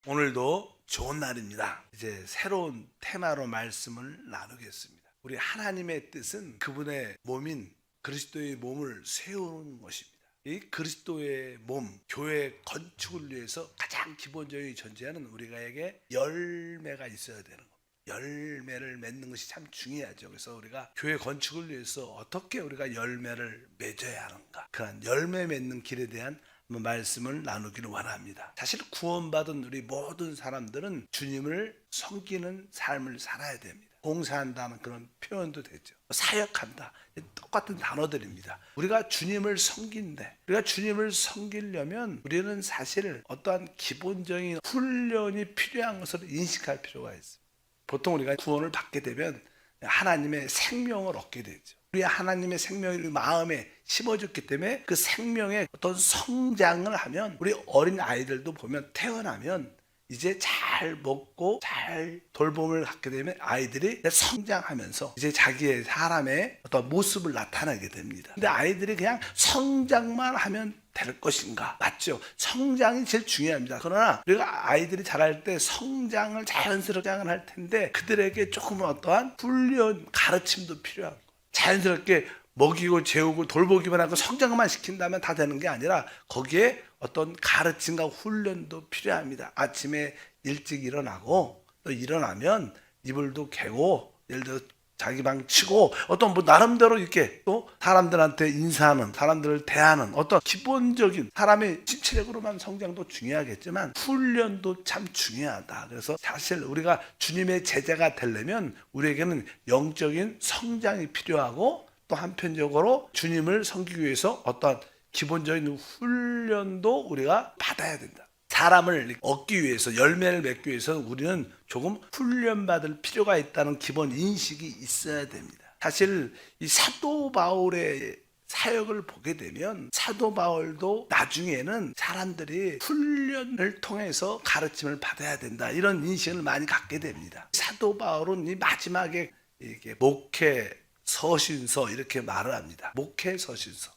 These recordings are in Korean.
오늘도 좋은 날입니다. 이제 새로운 테마로 말씀을 나누겠습니다. 우리 하나님의 뜻은 그분의 몸인 그리스도의 몸을 세우는 것입니다. 이 그리스도의 몸, 교회 건축을 위해서 가장 기본적인 전제하는 우리가에게 열매가 있어야 되는 겁니다. 열매를 맺는 것이 참 중요하죠. 그래서 우리가 교회 건축을 위해서 어떻게 우리가 열매를 맺어야 하는가, 그런 열매 맺는 길에 대한 말씀을 나누기를 원합니다. 사실 구원받은 우리 모든 사람들은 주님을 섬기는 삶을 살아야 됩니다. 봉사한다는 그런 표현도 되죠. 사역한다, 똑같은 단어들입니다. 우리가 주님을 섬긴데, 우리가 주님을 섬기려면 우리는 사실 어떠한 기본적인 훈련이 필요한 것을 인식할 필요가 있어요. 보통 우리가 구원을 받게 되면 하나님의 생명을 얻게 되죠. 우리 하나님의 생명이 우리 마음에 심어졌기 때문에 그 생명의 어떤 성장을 하면, 우리 어린 아이들도 보면 태어나면 이제 잘 먹고 잘 돌봄을 갖게 되면 아이들이 성장하면서 이제 자기의 사람의 어떤 모습을 나타내게 됩니다. 근데 아이들이 그냥 성장만 하면 될 것인가? 맞죠? 성장이 제일 중요합니다. 그러나 우리가 아이들이 자랄 때 성장을 자연스럽게 할 텐데 그들에게 조금은 어떠한 훈련, 가르침도 필요한 거예요. 자연스럽게 먹이고 재우고 돌보기만 하고 성장만 시킨다면 다 되는 게 아니라 거기에 어떤 가르침과 훈련도 필요합니다. 아침에 일찍 일어나고 또 일어나면 이불도 개고 예를 들어 자기 방 치고 어떤 나름대로 이렇게 또 사람들한테 인사하는, 사람들을 대하는 어떤 기본적인 사람의 신체적으로만 성장도 중요하겠지만 훈련도 참 중요하다. 그래서 사실 우리가 주님의 제자가 되려면 우리에게는 영적인 성장이 필요하고 또 한편적으로 주님을 섬기기 위해서 어떤 기본적인 훈련도 우리가 받아야 된다. 사람을 얻기 위해서, 열매를 맺기 위해서 우리는 조금 훈련받을 필요가 있다는 기본 인식이 있어야 됩니다. 사실 이 사도 바울의 사역을 보게 되면 사도 바울도 나중에는 사람들이 훈련을 통해서 가르침을 받아야 된다, 이런 인식을 많이 갖게 됩니다. 사도 바울은 이 마지막에 이게 목회 서신서 이렇게 말을 합니다. 목회 서신서.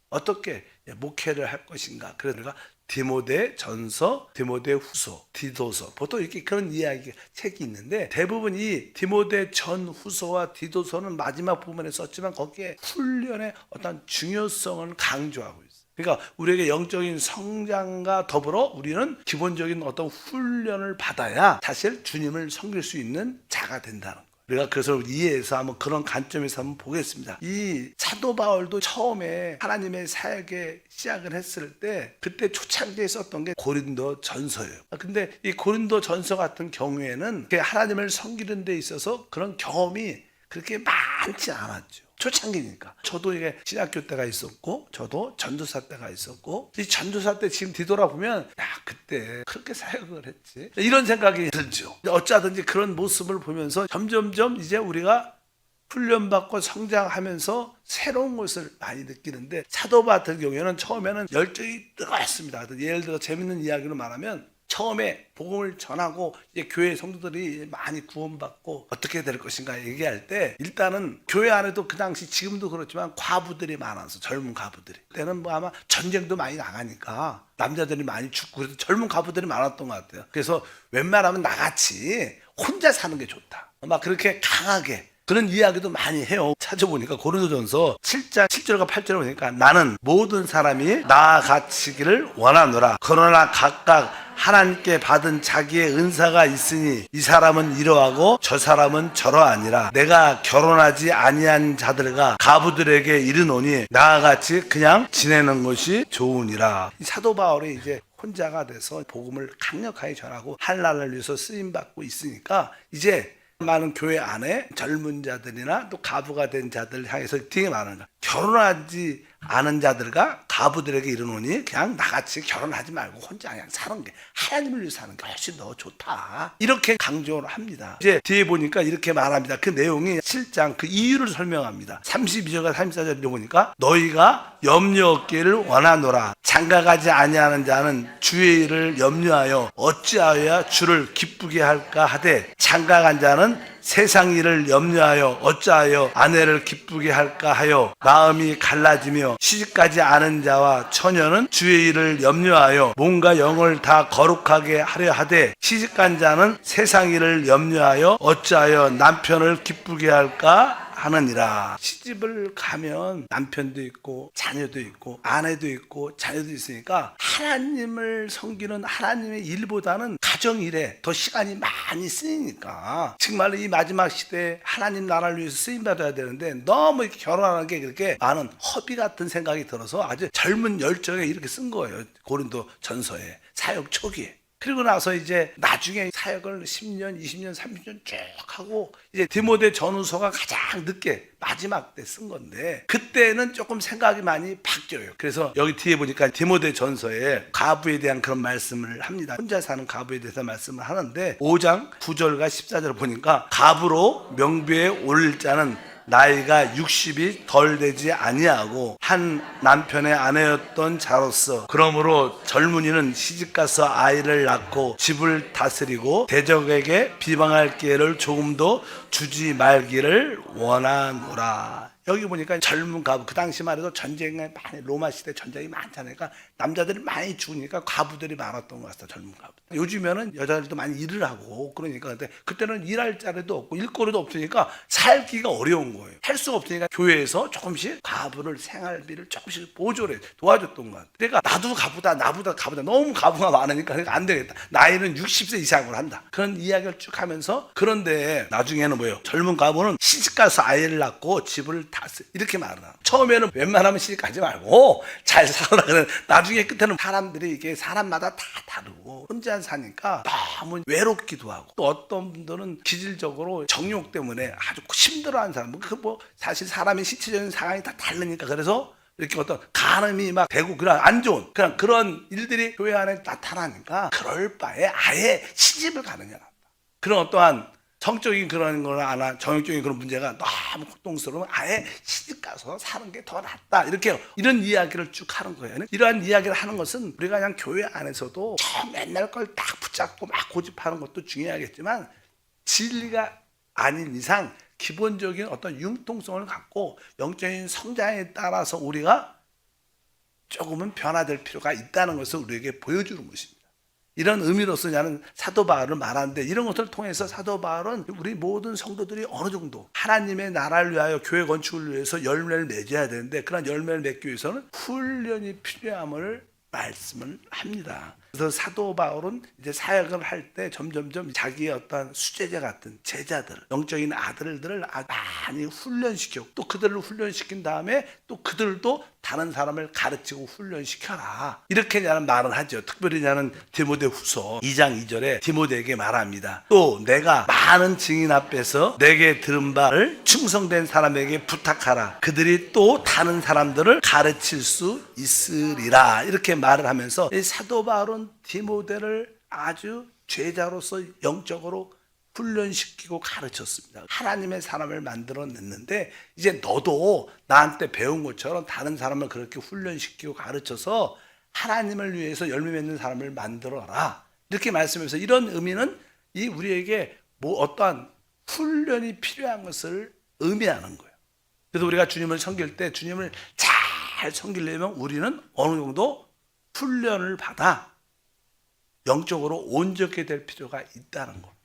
어떻게 목회를 할 것인가? 그래서 우리가 디모데 전서, 디모데 후서, 디도서, 보통 이렇게 그런 이야기 책이 있는데 대부분 이 디모데 전 후서와 디도서는 마지막 부분에 썼지만 거기에 훈련의 어떤 중요성을 강조하고 있어요. 그러니까 우리에게 영적인 성장과 더불어 우리는 기본적인 어떤 훈련을 받아야 사실 주님을 섬길 수 있는 자가 된다는 거예요. 우리가 그것을 이해해서 한번 그런 관점에서 한번 보겠습니다. 이 사도 바울도 처음에 하나님의 사역에 시작을 했을 때 그때 초창기에 썼던 게 고린도 전서예요. 근데 이 고린도 전서 같은 경우에는 하나님을 섬기는 데 있어서 그런 경험이 그렇게 많지 않았죠. 초창기니까. 저도 이게 신학교 때가 있었고 저도 전도사 때가 있었고, 이 전도사 때 지금 뒤돌아보면 야, 그때 그렇게 사역을 했지, 이런 생각이 들죠. 어쩌든지 그런 모습을 보면서 점점점 이제 우리가 훈련받고 성장하면서 새로운 것을 많이 느끼는데, 사도 같은 경우에는 처음에는 열정이 뜨거웠습니다. 예를 들어 재밌는 이야기로 말하면 처음에 복음을 전하고 이제 교회 성도들이 많이 구원받고 어떻게 될 것인가 얘기할 때 일단은 교회 안에도 그 당시 지금도 그렇지만 과부들이 많아서, 젊은 과부들이, 그때는 아마 전쟁도 많이 나가니까 남자들이 많이 죽고 그래서 젊은 과부들이 많았던 것 같아요. 그래서 웬만하면 나같이 혼자 사는 게 좋다, 막 그렇게 강하게 그런 이야기도 많이 해요. 찾아보니까 고린도전서 7장 7절과 8절을 보니까 나는 모든 사람이 나아가시기를 원하노라. 그러나 각각 하나님께 받은 자기의 은사가 있으니 이 사람은 이러하고 저 사람은 저러하니라. 내가 결혼하지 아니한 자들과 가부들에게 이르노니 나아같이 그냥 지내는 것이 좋으니라. 사도 바울이 이제 혼자가 돼서 복음을 강력하게 전하고 할 나라를 위해서 쓰임받고 있으니까 이제 많은 교회 안에 젊은 자들이나 또 가부가 된 자들 향해서 되게 많은 거야. 결혼하지 않은 자들과 가부들에게 이르노니 그냥 나같이 결혼하지 말고 혼자 그냥 사는 게, 하나님을 위해 사는 게 훨씬 더 좋다, 이렇게 강조를 합니다. 이제 뒤에 보니까 이렇게 말합니다. 그 내용이 7장 그 이유를 설명합니다. 32절과 34절을 보니까 너희가 염려 없기를 원하노라. 장가가지 아니하는 자는 주의 일을 염려하여 어찌하여야 주를 기쁘게 할까 하되 장가간 자는 세상 일을 염려하여 어찌하여 아내를 기쁘게 할까 하여 마음이 갈라지며 시집가지 않은 자와 처녀는 주의 일을 염려하여 몸과 영을 다 거룩하게 하려 하되 시집간 자는 세상 일을 염려하여 어찌하여 남편을 기쁘게 할까 하느니라. 시집을 가면 남편도 있고 자녀도 있고 아내도 있고 자녀도 있으니까 하나님을 섬기는 하나님의 일보다는 가정 일에 더 시간이 많이 쓰이니까 정말로 이 마지막 시대에 하나님 나라를 위해서 쓰임받아야 되는데 너무 이렇게 결혼하는 게 그렇게 많은 허비 같은 생각이 들어서 아주 젊은 열정에 이렇게 쓴 거예요. 고린도 전서에 사역 초기에. 그리고 나서 이제 나중에 사역을 10년, 20년, 30년 쭉 하고 이제 디모데 전후서가 가장 늦게 마지막 때 쓴 건데 그때는 조금 생각이 많이 바뀌어요. 그래서 여기 뒤에 보니까 디모데 전서에 가부에 대한 그런 말씀을 합니다. 혼자 사는 가부에 대해서 말씀을 하는데 5장 9절과 14절 보니까 가부로 명부에 오를 자는 나이가 60이 덜 되지 아니하고 한 남편의 아내였던 자로서 그러므로 젊은이는 시집가서 아이를 낳고 집을 다스리고 대적에게 비방할 기회를 조금도 주지 말기를 원하노라. 여기 보니까 젊은 가부, 그 당시만 해도 전쟁이 많이, 로마 시대 전쟁이 많잖아요. 그러니까 남자들이 많이 죽으니까 가부들이 많았던 것 같아요. 젊은 가부. 요즘에는 여자들도 많이 일을 하고 그러니까 근데 그때는 일할 자리도 없고 일거리도 없으니까 살기가 어려운 거예요. 할 수가 없으니까 교회에서 조금씩 가부를 생활비를 조금씩 보조를 도와줬던 것 같아요. 그러니까 나도 가부다, 나보다 가부다. 너무 가부가 많으니까 그러니까 안 되겠다. 나이는 60세 이상으로 한다. 그런 이야기를 쭉 하면서 그런데 나중에는 뭐예요? 젊은 가부는 시집가서 아이를 낳고 집을 이렇게 말하나. 처음에는 웬만하면 시집가지 말고 잘 살아라. 나중에 끝에는 사람들이 이게 사람마다 다 다르고 혼자 사니까 너무 외롭기도 하고 또 어떤 분들은 기질적으로 정욕 때문에 아주 힘들어하는 사람. 뭐 사실 사람의 신체적인 상황이 다 다르니까 그래서 이렇게 어떤 간음이 막 되고 그런 안 좋은 그런 일들이 교회 안에 나타나니까 그럴 바에 아예 시집을 가느냐. 그런 어떠한 성적인 그런 거나 정욕적인 그런 문제가 너무 고통스러우면 아예 시집 가서 사는 게 더 낫다. 이런 이야기를 쭉 하는 거예요. 이러한 이야기를 하는 것은 우리가 그냥 교회 안에서도 저 맨날 걸 딱 붙잡고 막 고집하는 것도 중요하겠지만 진리가 아닌 이상 기본적인 어떤 융통성을 갖고 영적인 성장에 따라서 우리가 조금은 변화될 필요가 있다는 것을 우리에게 보여주는 것입니다. 이런 의미로서 나는 사도 바울을 말하는데 이런 것들을 통해서 사도 바울은 우리 모든 성도들이 어느 정도 하나님의 나라를 위하여 교회 건축을 위해서 열매를 맺어야 되는데 그런 열매를 맺기 위해서는 훈련이 필요함을 말씀을 합니다. 그래서 사도 바울은 이제 사역을 할 때 점점점 자기의 어떤 수제자 같은 제자들, 영적인 아들들을 많이 훈련시켰고 또 그들을 훈련시킨 다음에 또 그들도 다른 사람을 가르치고 훈련시켜라. 이렇게 나는 말을 하죠. 특별히 나는 디모데후서 2장 2절에 디모데에게 말합니다. 또 내가 많은 증인 앞에서 내게 들은 바를 충성된 사람에게 부탁하라. 그들이 또 다른 사람들을 가르칠 수 있으리라. 이렇게 말을 하면서 이 사도 바울은 디모데를 아주 제자로서 영적으로 훈련시키고 가르쳤습니다. 하나님의 사람을 만들어냈는데 이제 너도 나한테 배운 것처럼 다른 사람을 그렇게 훈련시키고 가르쳐서 하나님을 위해서 열매 맺는 사람을 만들어라. 이렇게 말씀해서 이런 의미는 이 우리에게 뭐 어떠한 훈련이 필요한 것을 의미하는 거예요. 그래서 우리가 주님을 섬길 때 주님을 잘 섬기려면 우리는 어느 정도 훈련을 받아 영적으로 온전하게 될 필요가 있다는 겁니다.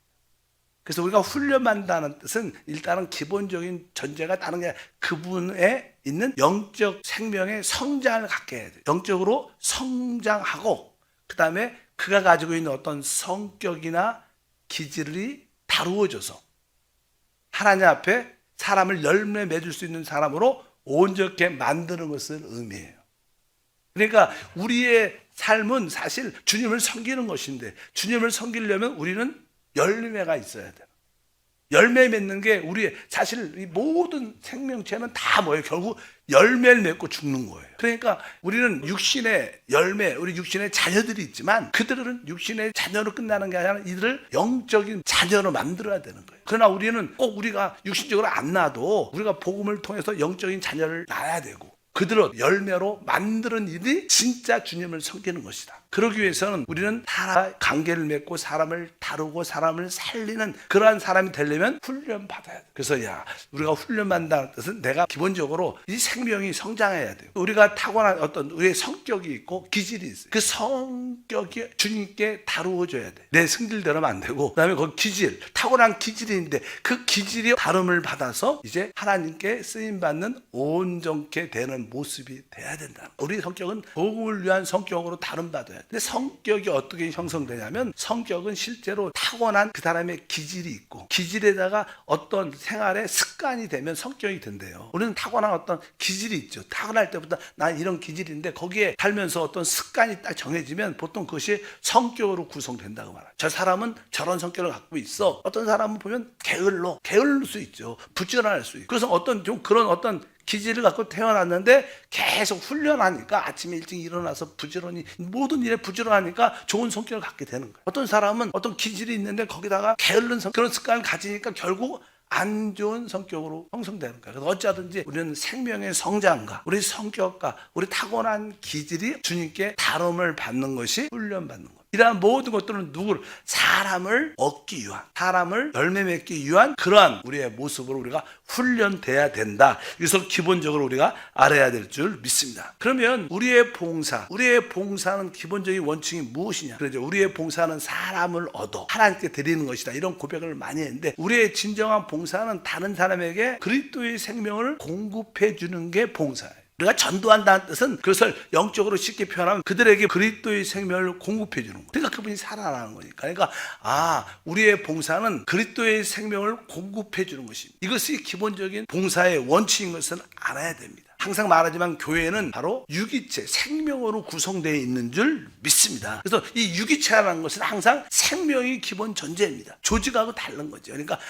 그래서 우리가 훈련받는다는 뜻은 일단은 기본적인 전제가 다른 게 그분에 있는 영적 생명의 성장을 갖게 해야 돼요. 영적으로 성장하고 그 다음에 그가 가지고 있는 어떤 성격이나 기질이 다루어져서 하나님 앞에 사람을 열매 맺을 수 있는 사람으로 온전하게 만드는 것을 의미해요. 그러니까 우리의 삶은 사실 주님을 섬기는 것인데 주님을 섬기려면 우리는 열매가 있어야 돼요. 열매 맺는 게 우리의 사실 이 모든 생명체는 다 뭐예요? 결국 열매를 맺고 죽는 거예요. 그러니까 우리는 육신의 열매, 우리 육신의 자녀들이 있지만 그들은 육신의 자녀로 끝나는 게 아니라 이들을 영적인 자녀로 만들어야 되는 거예요. 그러나 우리는 꼭 우리가 육신적으로 안 낳아도 우리가 복음을 통해서 영적인 자녀를 낳아야 되고 그들을 열매로 만드는 일이 진짜 주님을 섬기는 것이다. 그러기 위해서는 우리는 다 관계를 맺고 사람을 다루고 사람을 살리는 그러한 사람이 되려면 훈련 받아야 돼. 그래서 우리가 훈련 받는다는 뜻은 내가 기본적으로 이 생명이 성장해야 돼요. 우리가 타고난 어떤 우리의 성격이 있고 기질이 있어요. 그 성격이 주님께 다루어져야 돼. 내 승질대로는 안 되고, 그다음에 그 기질, 타고난 기질이 있는데 그 기질이 다름을 받아서 이제 하나님께 쓰임 받는 온전케 되는 모습이 돼야 된다. 우리 성격은 복음을 위한 성격으로 다름받아야 돼. 근데 성격이 어떻게 형성되냐면, 성격은 실제로 타고난 그 사람의 기질이 있고, 기질에다가 어떤 생활의 습관이 되면 성격이 된대요. 우리는 타고난 어떤 기질이 있죠. 타고날 때부터 난 이런 기질인데 거기에 살면서 어떤 습관이 딱 정해지면 보통 그것이 성격으로 구성된다고 말해요. 저 사람은 저런 성격을 갖고 있어. 어떤 사람은 보면 게을를 수 있죠. 부지런할 수 있고. 그래서 어떤 좀 그런 어떤 기질을 갖고 태어났는데 계속 훈련하니까 아침에 일찍 일어나서 부지런히 모든 일에 부지런하니까 좋은 성격을 갖게 되는 거예요. 어떤 사람은 어떤 기질이 있는데 거기다가 게으른 그런 습관을 가지니까 결국 안 좋은 성격으로 형성되는 거예요. 그래서 어찌하든지 우리는 생명의 성장과 우리 성격과 우리 타고난 기질이 주님께 다름을 받는 것이 훈련받는 거예요. 이러한 모든 것들은 사람을 얻기 위한, 사람을 열매 맺기 위한 그러한 우리의 모습으로 우리가 훈련돼야 된다. 그래서 기본적으로 우리가 알아야 될 줄 믿습니다. 그러면 우리의 봉사는 기본적인 원칙이 무엇이냐? 그러죠. 우리의 봉사는 사람을 얻어 하나님께 드리는 것이다. 이런 고백을 많이 했는데, 우리의 진정한 봉사는 다른 사람에게 그리스도의 생명을 공급해 주는 게 봉사예요. 우리가 전도한다는 뜻은 그것을 영적으로 쉽게 표현하면 그들에게 그리스도의 생명을 공급해 주는 거예요. 그러니까 그분이 살아나는 거니까. 그러니까 우리의 봉사는 그리스도의 생명을 공급해 주는 것입니다. 이것이 기본적인 봉사의 원칙인 것은 알아야 됩니다. 항상 말하지만 교회는 바로 유기체, 생명으로 구성되어 있는 줄 믿습니다. 그래서 이 유기체라는 것은 항상 생명이 기본 전제입니다. 조직하고 다른 거죠. 그러니까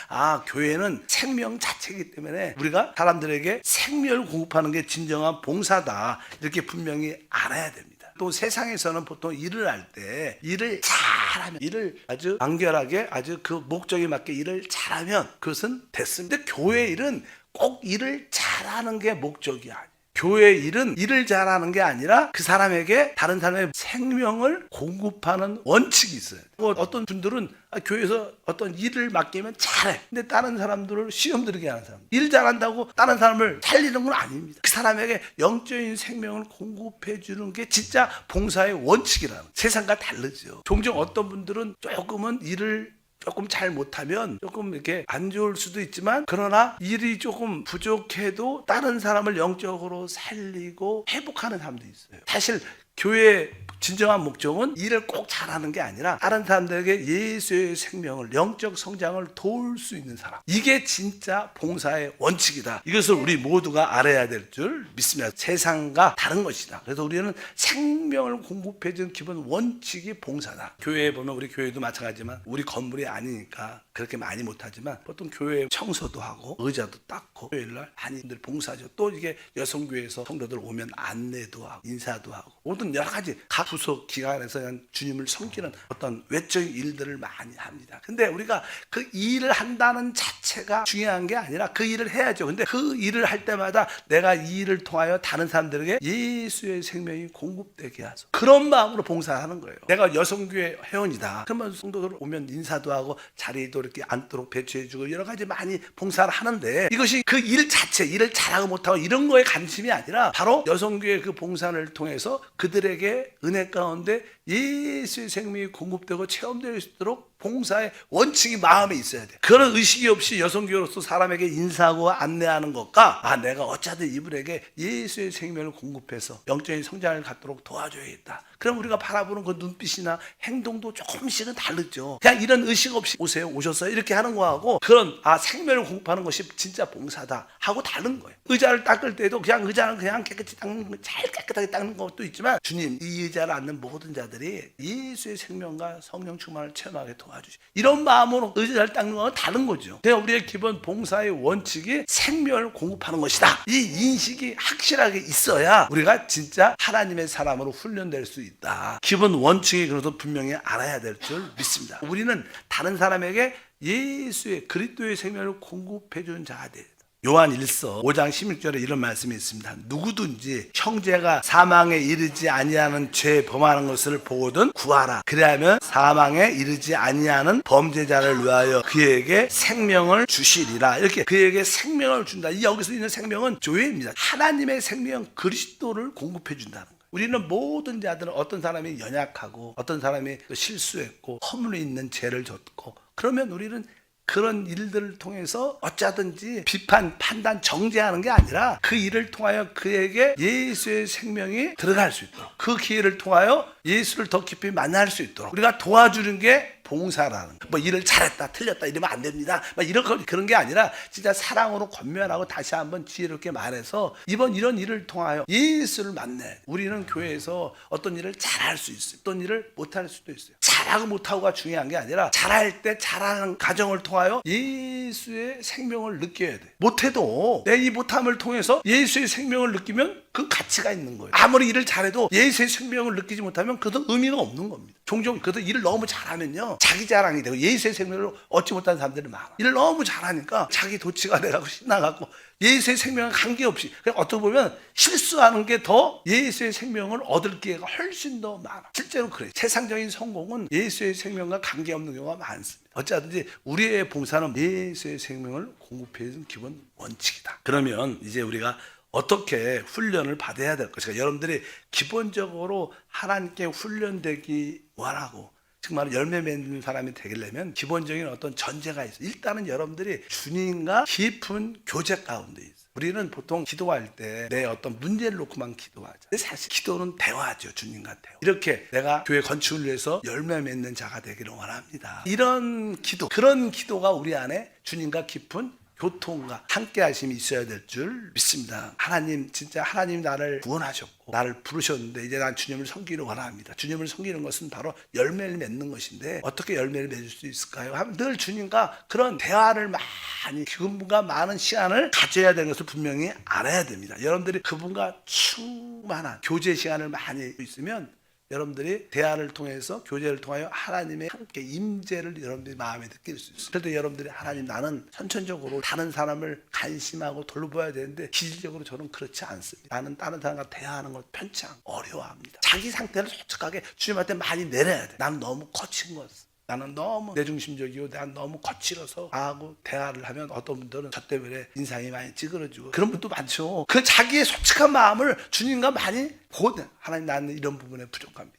교회는 생명 자체이기 때문에 우리가 사람들에게 생명을 공급하는 게 진정한 봉사다. 이렇게 분명히 알아야 됩니다. 또 세상에서는 보통 일을 할 때 일을 잘하면, 일을 아주 간결하게 아주 그 목적에 맞게 일을 잘하면 그것은 됐습니다. 근데 교회 일은 꼭 일을 잘하는 게 목적이 아니에요. 교회 일은 일을 잘하는 게 아니라 그 사람에게 다른 사람의 생명을 공급하는 원칙이 있어요. 어떤 분들은 교회에서 어떤 일을 맡기면 잘해. 근데 다른 사람들을 시험 들게 하는 사람, 일 잘한다고 다른 사람을 살리는 건 아닙니다. 그 사람에게 영적인 생명을 공급해 주는 게 진짜 봉사의 원칙이라는, 세상과 다르죠. 종종 어떤 분들은 조금은 일을 조금 잘 못하면 조금 이렇게 안 좋을 수도 있지만, 그러나 일이 조금 부족해도 다른 사람을 영적으로 살리고 회복하는 사람도 있어요. 사실 교회의 진정한 목적은 일을 꼭 잘하는 게 아니라 다른 사람들에게 예수의 생명을, 영적 성장을 도울 수 있는 사람, 이게 진짜 봉사의 원칙이다. 이것을 우리 모두가 알아야 될 줄 믿습니다. 세상과 다른 것이다. 그래서 우리는 생명을 공급해 주는 기본 원칙이 봉사다. 교회에 보면, 우리 교회도 마찬가지지만 우리 건물이 아니니까 그렇게 많이 못하지만 보통 교회 청소도 하고 의자도 닦고 교회일날 많이들 봉사하죠. 또 이게 여성교회에서 성도들 오면 안내도 하고 인사도 하고 모든 여러 가지 각 부서 기관에서 주님을 섬기는 어떤 외적인 일들을 많이 합니다. 근데 우리가 그 일을 한다는 자체가 중요한 게 아니라 그 일을 해야죠. 근데 그 일을 할 때마다 내가 이 일을 통하여 다른 사람들에게 예수의 생명이 공급되게 하소, 그런 마음으로 봉사하는 거예요. 내가 여성교회 회원이다 그러면 성도들 오면 인사도 하고 자리도 이렇게 앉도록 배치해주고 여러 가지 많이 봉사를 하는데, 이것이 그 일 자체, 일을 잘하고 못하고 이런 거에 관심이 아니라 바로 여성교회 그 봉사를 통해서 그들에게 은혜 가운데 예수의 생명이 공급되고 체험될 수 있도록 봉사의 원칙이 마음에 있어야 돼. 그런 의식이 없이 여성교회로서 사람에게 인사하고 안내하는 것과 내가 어쩌든 이분에게 예수의 생명을 공급해서 영적인 성장을 갖도록 도와줘야겠다, 그럼 우리가 바라보는 그 눈빛이나 행동도 조금씩은 다르죠. 그냥 이런 의식 없이 오셨어요 이렇게 하는 거하고, 그런 생명을 공급하는 것이 진짜 봉사다 하고 다른 거예요. 의자를 닦을 때도 그냥 의자는 그냥 깨끗이 닦는, 잘 깨끗하게 닦는 것도 있지만, 주님 이 의자를 앉는 모든 자들이 예수의 생명과 성령 충만을 체험하게 도와주시, 이런 마음으로 의자를 닦는 건 다른 거죠. 그냥 우리의 기본 봉사의 원칙이 생명을 공급하는 것이다, 이 인식이 확실하게 있어야 우리가 진짜 하나님의 사람으로 훈련될 수 있다. 기본 원칙이 그래도 분명히 알아야 될 줄 믿습니다. 우리는 다른 사람에게 예수의 그리스도의 생명을 공급해 주는 자가 돼야 된다. 요한 1서 5장 16절에 이런 말씀이 있습니다. 누구든지 형제가 사망에 이르지 아니하는 죄 범하는 것을 보거든 구하라. 그리하면 사망에 이르지 아니하는 범죄자를 위하여 그에게 생명을 주시리라. 이렇게 그에게 생명을 준다. 이 여기서 있는 생명은 교회입니다. 하나님의 생명 그리스도를 공급해 준다는 거예요. 우리는 모든 자들은 어떤 사람이 연약하고 어떤 사람이 실수했고 허물이 있는 죄를 졌고 그러면 우리는 그런 일들을 통해서 어쩌든지 비판, 판단, 정죄하는 게 아니라 그 일을 통하여 그에게 예수의 생명이 들어갈 수 있도록 그 기회를 통하여 예수를 더 깊이 만날 수 있도록 우리가 도와주는 게 봉사라는 거. 뭐 일을 잘했다 틀렸다 이러면 안 됩니다 막 이런 그런 게 아니라 진짜 사랑으로 권면하고 다시 한번 지혜롭게 말해서 이번 이런 일을 통하여 예수를 만내. 우리는 교회에서 어떤 일을 잘할 수 있어요. 어떤 일을 못할 수도 있어요. 잘하고 못하고가 중요한 게 아니라 잘할 때 잘하는 과정을 통하여 예수의 생명을 느껴야 돼. 못해도 내 이 못함을 통해서 예수의 생명을 느끼면 그 가치가 있는 거예요. 아무리 일을 잘해도 예수의 생명을 느끼지 못하면 그것도 의미가 없는 겁니다. 종종 그것도 일을 너무 잘하면요 자기 자랑이 되고 예수의 생명을 얻지 못하는 사람들이 많아. 일을 너무 잘하니까 자기 도치가 돼가고 신나갖고 예수의 생명과 관계없이 그냥 어떻게 보면 실수하는 게 더 예수의 생명을 얻을 기회가 훨씬 더 많아. 실제로 그래요. 세상적인 성공은 예수의 생명과 관계없는 경우가 많습니다. 어찌하든지 우리의 봉사는 예수의 생명을 공급해 주는 기본 원칙이다. 그러면 이제 우리가 어떻게 훈련을 받아야 될 것인가? 여러분들이 기본적으로 하나님께 훈련되기 원하고 정말 열매 맺는 사람이 되려면 기본적인 어떤 전제가 있어요. 일단은 여러분들이 주님과 깊은 교제 가운데 있어요. 우리는 보통 기도할 때 내 어떤 문제를 놓고만 기도하죠. 근데 사실 기도는 대화죠. 주님과 대화. 이렇게 내가 교회 건축을 위해서 열매 맺는 자가 되기를 원합니다. 이런 기도, 그런 기도가 우리 안에 주님과 깊은 교통과 함께 하심이 있어야 될 줄 믿습니다. 하나님, 진짜 하나님 나를 구원하셨고 나를 부르셨는데 이제 난 주님을 섬기기를 원합니다. 주님을 섬기는 것은 바로 열매를 맺는 것인데 어떻게 열매를 맺을 수 있을까요? 하면 늘 주님과 그런 대화를 많이 그분과 많은 시간을 가져야 되는 것을 분명히 알아야 됩니다. 여러분들이 그분과 충만한 교제 시간을 많이 있으면 여러분들이 대화를 통해서 교제를 통하여 하나님의 함께 임재를 여러분들이 마음에 느낄 수 있어요. 그래도 여러분들이 하나님 나는 선천적으로 다른 사람을 관심하고 돌봐야 되는데 기질적으로 저는 그렇지 않습니다. 나는 다른 사람과 대화하는 걸 편치 않고 어려워합니다. 자기 상태를 솔직하게 주님한테 많이 내려야 돼. 나는 너무 거친 것 나는 너무 내중심적이고 난 너무 거칠어서 하고 대화를 하면 어떤 분들은 저 때문에 인상이 많이 찌그러지고 그런 분도 많죠. 그 자기의 솔직한 마음을 주님과 많이 보고 하나님 나는 이런 부분에 부족합니다.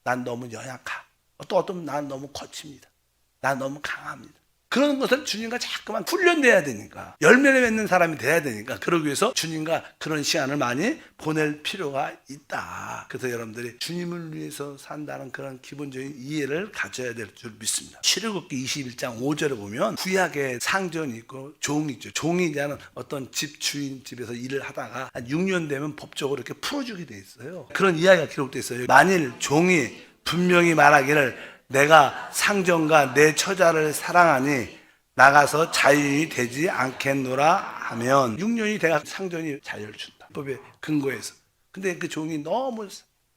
난 너무 연약하. 또 어떤 분은 난 너무 거칩니다. 난 너무 강합니다. 그런 것을 주님과 자꾸만 훈련돼야 되니까 열매를 맺는 사람이 돼야 되니까 그러기 위해서 주님과 그런 시간을 많이 보낼 필요가 있다. 그래서 여러분들이 주님을 위해서 산다는 그런 기본적인 이해를 가져야 될 줄 믿습니다. 출애굽기 21장 5절에 보면 구약에 상전이 있고 종이 있죠. 종이냐는 어떤 집 주인 집에서 일을 하다가 한 6년 되면 법적으로 이렇게 풀어주게 돼 있어요. 그런 이야기가 기록돼 있어요. 만일 종이 분명히 말하기를 내가 상전과 내 처자를 사랑하니 나가서 자유인이 되지 않겠노라 하면 6년이 돼가 상전이 자유를 준다. 법의 근거에서. 근데 그 종이 너무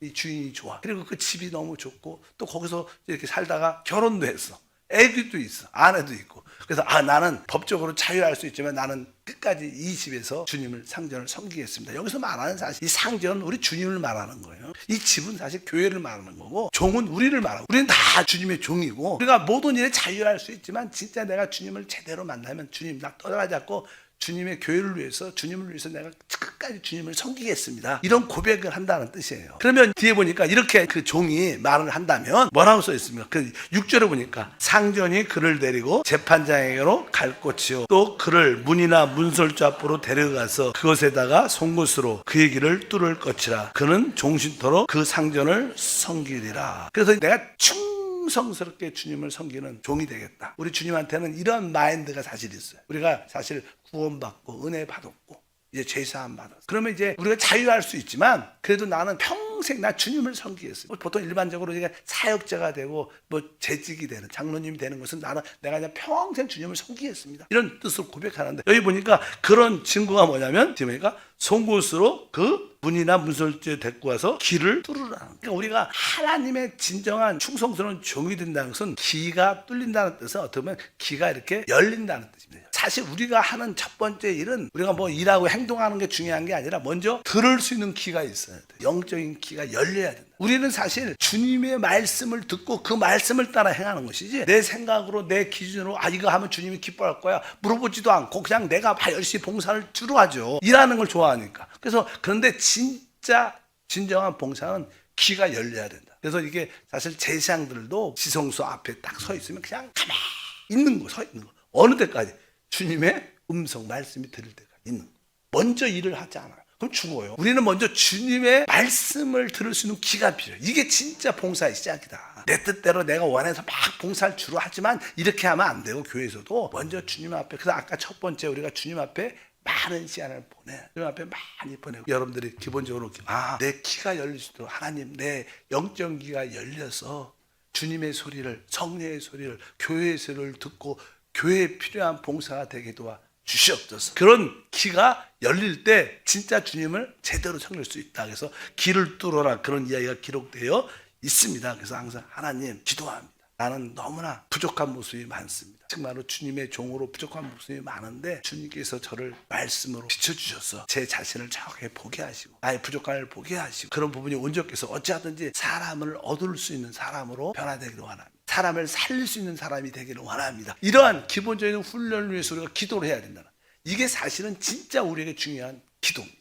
이 주인이 좋아. 그리고 그 집이 너무 좋고 또 거기서 이렇게 살다가 결혼도 했어. 애기도 있어. 아내도 있고. 그래서 나는 법적으로 자유할 수 있지만 나는 끝까지 이 집에서 주님을 상전을 섬기겠습니다. 여기서 말하는 사실 이 상전은 우리 주님을 말하는 거예요. 이 집은 사실 교회를 말하는 거고 종은 우리를 말하고 우리는 다 주님의 종이고 우리가 모든 일에 자유할 수 있지만 진짜 내가 주님을 제대로 만나면 주님 나 떠나지 않고 주님의 교회를 위해서 주님을 위해서 내가 끝까지 주님을 섬기겠습니다. 이런 고백을 한다는 뜻이에요. 그러면 뒤에 보니까 이렇게 그 종이 말을 한다면 뭐라고 써 있습니까? 그 6절에 보니까 상전이 그를 데리고 재판장에게로 갈 것이요 또 그를 문이나 문설주 앞으로 데려가서 그것에다가 송곳으로 그의 길을 뚫을 것이라 그는 종신토록 그 상전을 섬기리라. 그래서 내가 충성스럽게 주님을 섬기는 종이 되겠다. 우리 주님한테는 이런 마인드가 사실 있어요. 우리가 사실 구원받고 은혜 받았고 이제 죄사함 받았어. 그러면 이제 우리가 자유할 수 있지만 그래도 나는 평생 나 주님을 섬기겠어요. 보통 일반적으로 이제 사역자가 되고 뭐 재직이 되는 장로님이 되는 것은 나는 내가 그냥 평생 주님을 섬기겠습니다. 이런 뜻으로 고백하는데 여기 보니까 그런 증거가 뭐냐면 뒤에 보니까 송곳으로 그 문이나 문설주에 데리고 와서 길을 뚫으라는 거예요. 그러니까 우리가 하나님의 진정한 충성스러운 종이 된다는 것은 기가 뚫린다는 뜻은 어떻게 보면 기가 이렇게 열린다는 뜻입니다. 사실 우리가 하는 첫 번째 일은 우리가 뭐 일하고 행동하는 게 중요한 게 아니라 먼저 들을 수 있는 귀가 있어야 돼. 영적인 귀가 열려야 된다. 우리는 사실 주님의 말씀을 듣고 그 말씀을 따라 행하는 것이지, 내 생각으로 내 기준으로 이거 하면 주님이 기뻐할 거야 물어보지도 않고 그냥 내가 열심히 봉사를 주로 하죠. 일하는 걸 좋아하니까. 그래서 그런데 진짜 진정한 봉사는 귀가 열려야 된다. 그래서 이게 사실 제사장들도 지성소 앞에 딱 서 있으면 그냥 가만히 있는 거, 서 있는 거. 어느 때까지? 주님의 음성 말씀이 들릴 때까지 있는 거. 먼저 일을 하지 않아요. 그럼 죽어요. 우리는 먼저 주님의 말씀을 들을 수 있는 귀가 필요해요. 이게 진짜 봉사의 시작이다. 내 뜻대로 내가 원해서 막 봉사를 주로 하지만 이렇게 하면 안 되고, 교회에서도 먼저 주님 앞에, 그래서 아까 첫 번째 우리가 주님 앞에 많은 시간을 주님 앞에 많이 보내고, 여러분들이 기본적으로 내 귀가 열릴 수 있도록 하나님, 내 영적 귀가 열려서 주님의 소리를, 성령의 소리를, 교회의 소리를 듣고 교회에 필요한 봉사가 되게 도와 주시옵소서. 그런 귀가 열릴 때 진짜 주님을 제대로 섬길 수 있다. 그래서 귀를 뚫어라, 그런 이야기가 기록되어 있습니다. 그래서 항상 하나님 기도합니다. 나는 너무나 부족한 모습이 많습니다. 정말로 주님의 종으로 부족한 모습이 많은데 주님께서 저를 말씀으로 비춰주셔서 제 자신을 정확하게 보게 하시고 나의 부족함을 보게 하시고 그런 부분이 온전께서 어찌하든지 사람을 얻을 수 있는 사람으로 변화되기를 원합니다. 사람을 살릴 수 있는 사람이 되기를 원합니다. 이러한 기본적인 훈련을 위해서 우리가 기도를 해야 된다. 이게 사실은 진짜 우리에게 중요한 기도입니다.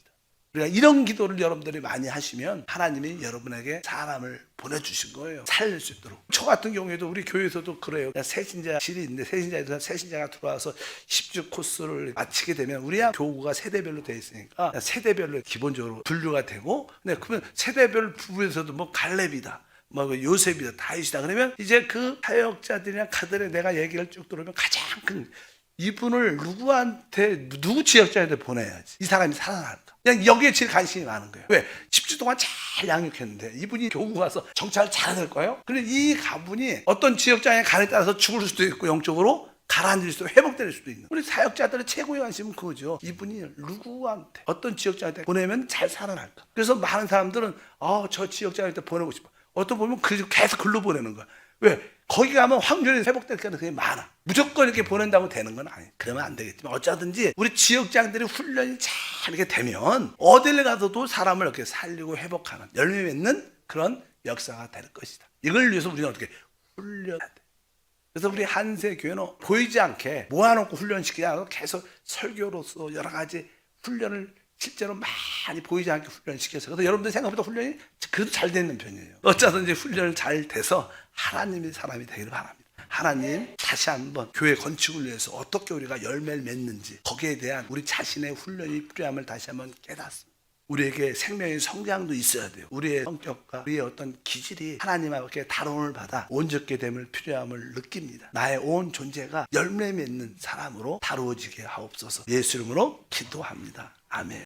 우리가 이런 기도를 여러분들이 많이 하시면 하나님이 여러분에게 사람을 보내주신 거예요. 살릴 수 있도록. 저 같은 경우에도 우리 교회에서도 그래요. 새신자실이 있는데 새신자가 들어와서 10주 코스를 마치게 되면 우리 교구가 세대별로 되어 있으니까 세대별로 기본적으로 분류가 되고, 근데 그러면 세대별 부부에서도 뭐 갈렙이다, 뭐 요셉이다, 다윗이다, 그러면 이제 그 사역자들이나 카드에 내가 얘기를 쭉 들으면 가장 큰 이분을 누구 지역자한테 보내야지 이 사람이 살아날까? 그냥 여기에 제일 관심이 많은 거예요. 왜? 10주 동안 잘 양육했는데 이분이 교구 가서 정찰을 잘할 거예요? 그런데 이 가분이 어떤 지역장에 간에 따라서 죽을 수도 있고 영적으로 가라앉을 수도 있고 회복될 수도 있는, 우리 사역자들의 최고의 관심은 그거죠. 이분이 누구한테 어떤 지역장한테 보내면 잘 살아날까? 그래서 많은 사람들은 저 지역장한테 보내고 싶어. 어떤 보면 계속 글로 보내는 거야. 왜? 거기 가면 확률이 회복될 가능성이 많아. 무조건 이렇게 보낸다고 되는 건 아니에요. 그러면 안 되겠지만 어쩌든지 우리 지역장들이 훈련이 잘 이렇게 되면 어딜 가서도 사람을 이렇게 살리고 회복하는, 열매 맺는 그런 역사가 될 것이다. 이걸 위해서 우리는 어떻게 훈련해야 돼. 그래서 우리 한세교회는 보이지 않게 모아놓고 훈련시키지 않고 계속 설교로서 여러 가지 훈련을 실제로 많이 보이지 않게 훈련시켜서, 그래서 여러분들 생각보다 훈련이 그래도 잘 되는 편이에요. 어쩌든지 훈련을 잘 돼서 하나님의 사람이 되기를 바랍니다. 하나님, 다시 한번 교회 건축을 위해서 어떻게 우리가 열매를 맺는지 거기에 대한 우리 자신의 훈련이 필요함을 다시 한번 깨닫습니다. 우리에게 생명의 성장도 있어야 돼요. 우리의 성격과 우리의 어떤 기질이 하나님께 다름을 받아 온전케 됨을 필요함을 느낍니다. 나의 온 존재가 열매 맺는 사람으로 다루어지게 하옵소서. 예수 이름으로 기도합니다. 아멘.